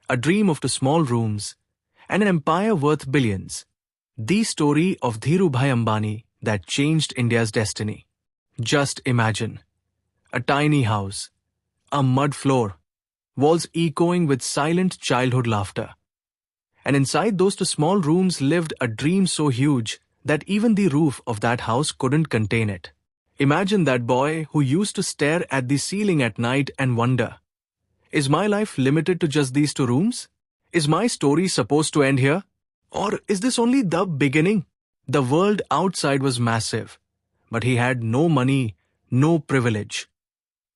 a dream of two small rooms, and an empire worth billions. The story of Dhirubhai Ambani that changed India's destiny. Just imagine. A tiny house, a mud floor, walls echoing with silent childhood laughter. And inside those two small rooms lived a dream so huge that even the roof of that house couldn't contain it. Imagine that boy who used to stare at the ceiling at night and wonder, is my life limited to just these two rooms? Is my story supposed to end here? Or is this only the beginning? The world outside was massive, but he had no money, no privilege.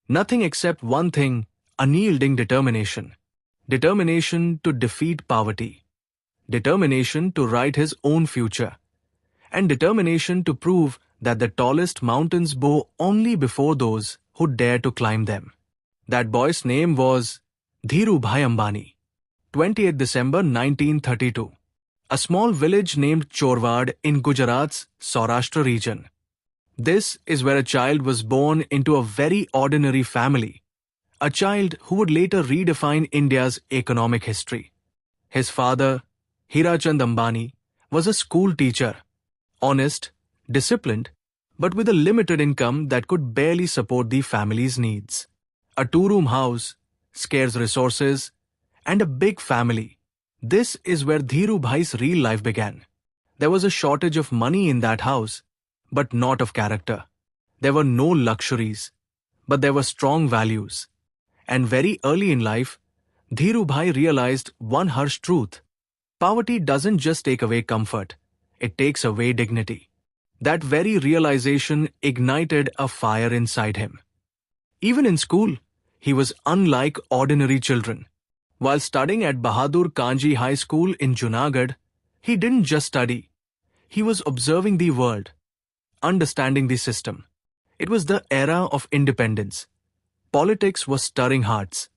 Nothing except one thing, unyielding determination. Determination to defeat poverty. Determination to write his own future. And determination to prove that the tallest mountains bow only before those who dare to climb them. That boy's name was Dhirubhai Ambani. 20th December 1932. A small village named Chorwad in Gujarat's Saurashtra region. This is where a child was born into a very ordinary family. A child who would later redefine India's economic history. His father, Hirachand Ambani, was a school teacher. Honest, disciplined, but with a limited income that could barely support the family's needs. A two-room house, scarce resources, and a big family. This is where Dhirubhai's real life began. There was a shortage of money in that house, but not of character. There were no luxuries, but there were strong values. And very early in life, Dhirubhai realized one harsh truth. Poverty doesn't just take away comfort, it takes away dignity. That very realization ignited a fire inside him. Even in school, he was unlike ordinary children. While studying at Bahadur Kanji High School in Junagadh, he didn't just study. He was observing the world, understanding the system. It was the era of independence. Politics was stirring hearts.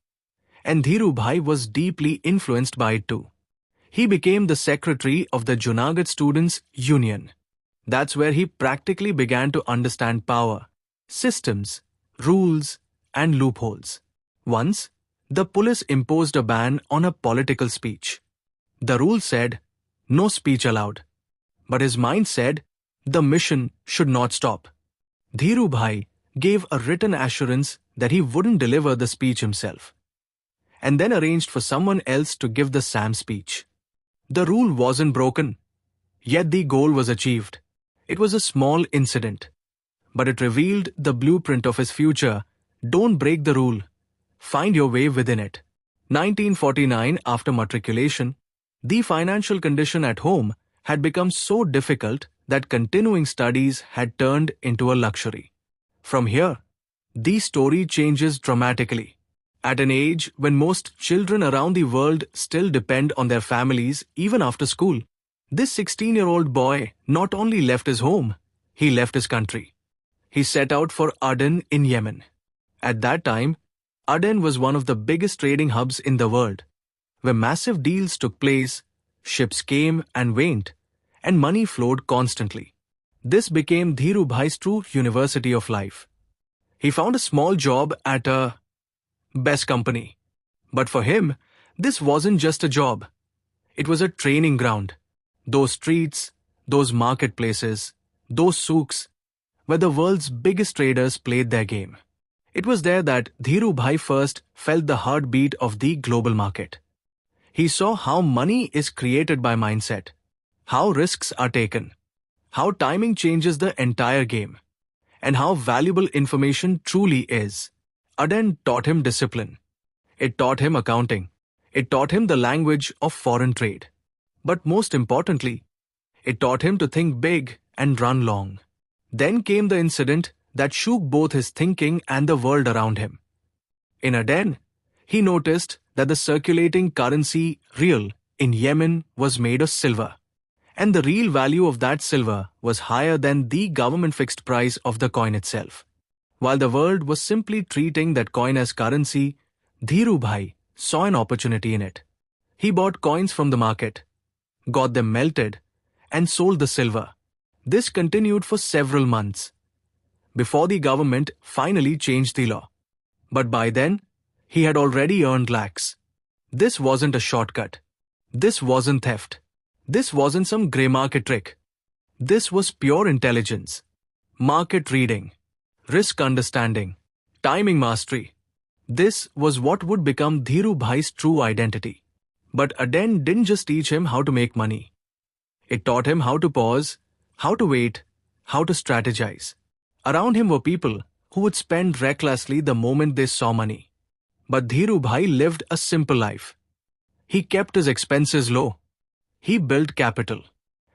And Dhirubhai was deeply influenced by it too. He became the secretary of the Junagadh Students' Union. That's where he practically began to understand power, systems, rules, and loopholes. Once, the police imposed a ban on a political speech. The rule said, no speech allowed. But his mind said, the mission should not stop. Dhirubhai gave a written assurance that he wouldn't deliver the speech himself, and then arranged for someone else to give the SAM speech. The rule wasn't broken, yet the goal was achieved. It was a small incident, but it revealed the blueprint of his future. Don't break the rule. Find your way within it. 1949, after matriculation, the financial condition at home had become so difficult that continuing studies had turned into a luxury. From here, the story changes dramatically. At an age when most children around the world still depend on their families even after school, this 16-year-old boy not only left his home, he left his country. He set out for Aden in Yemen. At that time, Aden was one of the biggest trading hubs in the world, where massive deals took place, ships came and went, and money flowed constantly. This became Dhirubhai's true university of life. He found a small job at a best company. But for him, this wasn't just a job. It was a training ground. Those streets, those marketplaces, those souks, where the world's biggest traders played their game. It was there that Dhirubhai first felt the heartbeat of the global market. He saw how money is created by mindset, how risks are taken, how timing changes the entire game, and how valuable information truly is. Aden taught him discipline. It taught him accounting. It taught him the language of foreign trade. But most importantly, it taught him to think big and run long. Then came the incident that shook both his thinking and the world around him. In Aden, he noticed that the circulating currency, rial, in Yemen was made of silver. And the real value of that silver was higher than the government fixed price of the coin itself. While the world was simply treating that coin as currency, Dhirubhai saw an opportunity in it. He bought coins from the market, got them melted, and sold the silver. This continued for several months, before the government finally changed the law. But by then, he had already earned lakhs. This wasn't a shortcut. This wasn't theft. This wasn't some grey market trick. This was pure intelligence, market reading, risk understanding, timing mastery. This was what would become Dhirubhai's true identity. But Aden didn't just teach him how to make money. It taught him how to pause, how to wait, how to strategize. Around him were people who would spend recklessly the moment they saw money. But Dhirubhai lived a simple life. He kept his expenses low. He built capital.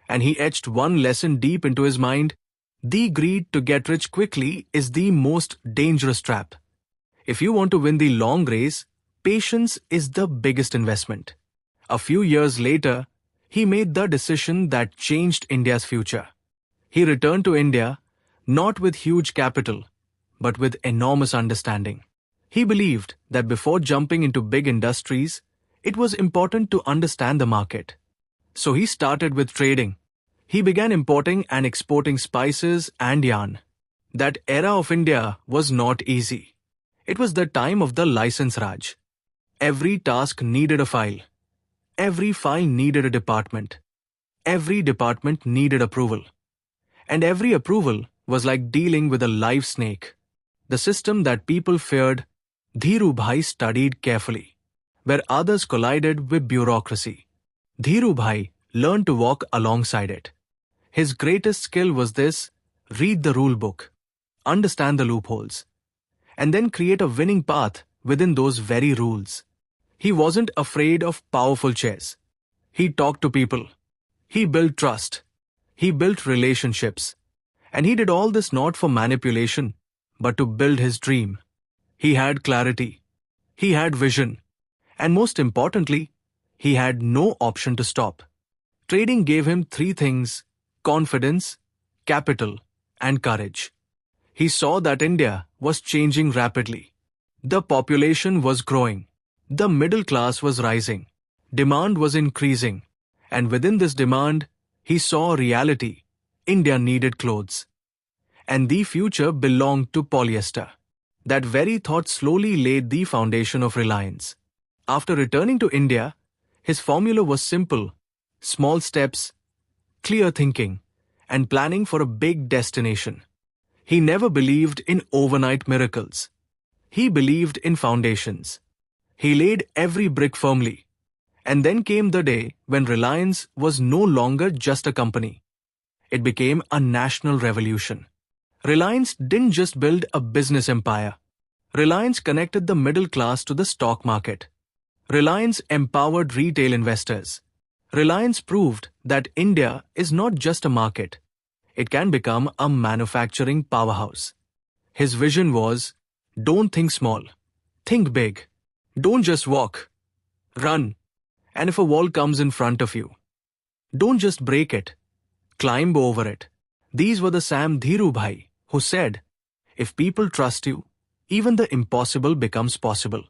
And he etched one lesson deep into his mind: the greed to get rich quickly is the most dangerous trap. If you want to win the long race, patience is the biggest investment. A few years later, he made the decision that changed India's future. He returned to India not with huge capital, but with enormous understanding. He believed that before jumping into big industries, it was important to understand the market. So he started with trading. He began importing and exporting spices and yarn. That era of India was not easy. It was the time of the license Raj. Every task needed a file. Every file needed a department. Every department needed approval. And every approval was like dealing with a live snake. The system that people feared, Dhirubhai studied carefully. Where others collided with bureaucracy, Dhirubhai learned to walk alongside it. His greatest skill was this: read the rule book, understand the loopholes, and then create a winning path within those very rules. He wasn't afraid of powerful chairs. He talked to people. He built trust. He built relationships. And he did all this not for manipulation, but to build his dream. He had clarity. He had vision. And most importantly, he had no option to stop. Trading gave him three things: confidence, capital, and courage. He saw that India was changing rapidly. The population was growing. The middle class was rising. Demand was increasing. And within this demand, he saw a reality: India needed clothes. And the future belonged to polyester. That very thought slowly laid the foundation of Reliance. After returning to India, his formula was simple: small steps, clear thinking, and planning for a big destination. He never believed in overnight miracles. He believed in foundations. He laid every brick firmly. And then came the day when Reliance was no longer just a company. It became a national revolution. Reliance didn't just build a business empire. Reliance connected the middle class to the stock market. Reliance empowered retail investors. Reliance proved that India is not just a market. It can become a manufacturing powerhouse. His vision was: don't think small, think big. Don't just walk, run. And if a wall comes in front of you, don't just break it, climb over it. These were the Sam Dhirubhai who said, if people trust you, even the impossible becomes possible.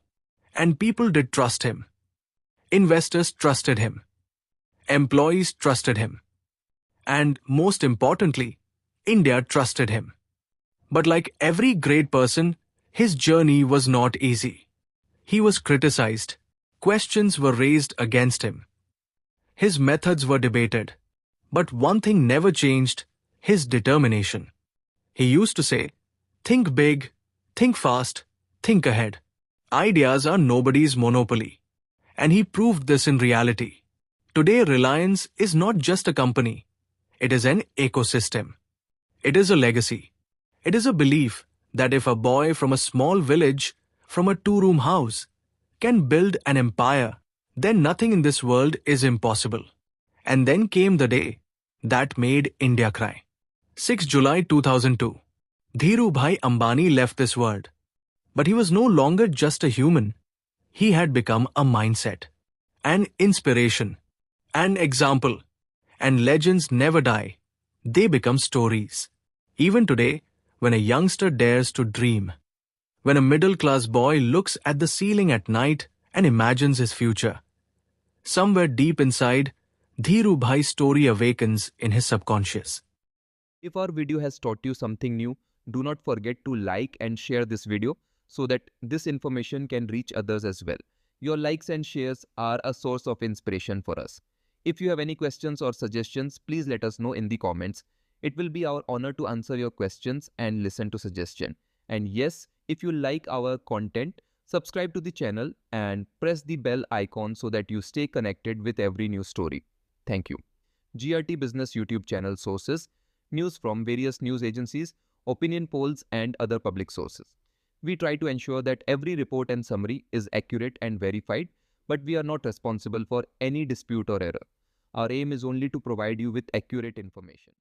And people did trust him. Investors trusted him. Employees trusted him. And most importantly, India trusted him. But like every great person, his journey was not easy. He was criticized. Questions were raised against him. His methods were debated. But one thing never changed: his determination. He used to say, think big, think fast, think ahead. Ideas are nobody's monopoly. And he proved this in reality. Today, Reliance is not just a company. It is an ecosystem. It is a legacy. It is a belief that if a boy from a small village, from a two-room house, can build an empire, then nothing in this world is impossible. And then came the day that made India cry. 6 July 2002. Dhirubhai Ambani left this world. But he was no longer just a human. He had become a mindset, an inspiration, an example. And legends never die. They become stories. Even today, when a youngster dares to dream, when a middle-class boy looks at the ceiling at night and imagines his future, somewhere deep inside, Dhirubhai's story awakens in his subconscious. If our video has taught you something new, do not forget to like and share this video so that this information can reach others as well. Your likes and shares are a source of inspiration for us. If you have any questions or suggestions, please let us know in the comments. It will be our honor to answer your questions and listen to suggestion. And yes, if you like our content, subscribe to the channel and press the bell icon so that you stay connected with every new story. Thank you. GRT Business YouTube channel sources: news from various news agencies, opinion polls, and other public sources. We try to ensure that every report and summary is accurate and verified, but we are not responsible for any dispute or error. Our aim is only to provide you with accurate information.